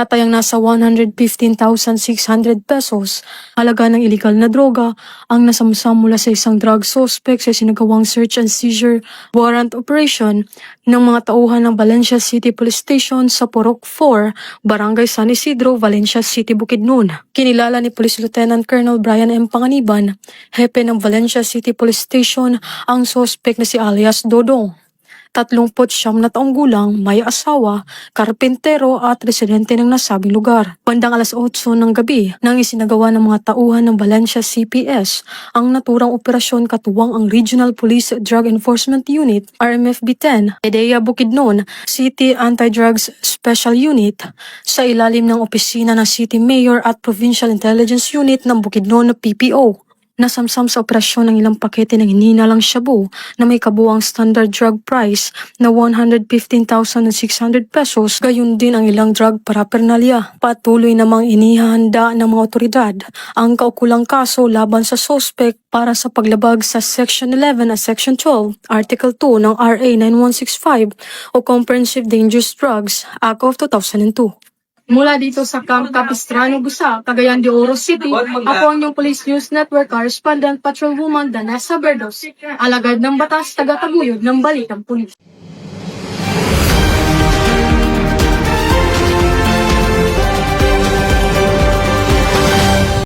Tinatayang nasa 115,600 pesos halaga ng illegal na droga ang nasamsam mula sa isang drug suspect sa sinagawang search and seizure warrant operation ng mga tauhan ng Valencia City Police Station sa Purok 4, Barangay San Isidro, Valencia City, Bukidnon. Kinilala ni Police Lieutenant Colonel Brian M. Panganiban, hepe ng Valencia City Police Station, ang suspect na si alias Dodong. 39 na taong gulang, may asawa, karpentero at residente ng nasabing lugar. Bandang alas 8 ng gabi nang isinagawa ng mga tauhan ng Valencia CPS ang naturang operasyon katuwang ang Regional Police Drug Enforcement Unit RMFB-10, PDEA Bukidnon City Anti-Drugs Special Unit sa ilalim ng opisina ng City Mayor at Provincial Intelligence Unit ng Bukidnon PPO. Nasamsam sa operasyon ng ilang pakete ng hininalang shabu na may kabuang standard drug price na 115,600 pesos, gayon din ang ilang drug paraphernalia. Patuloy namang inihahanda ng mga otoridad ang kaukulang kaso laban sa suspect para sa paglabag sa Section 11 at Section 12, Article 2 ng RA 9165 o Comprehensive Dangerous Drugs Act of 2002. Mula dito sa Camp Capistrano, Busa, Cagayan de Oro City, ako ang inyong Police News Network Correspondent Patrolwoman Danessa Berdos, alagad ng batas, taga-taguyod ng Balitang Pulis.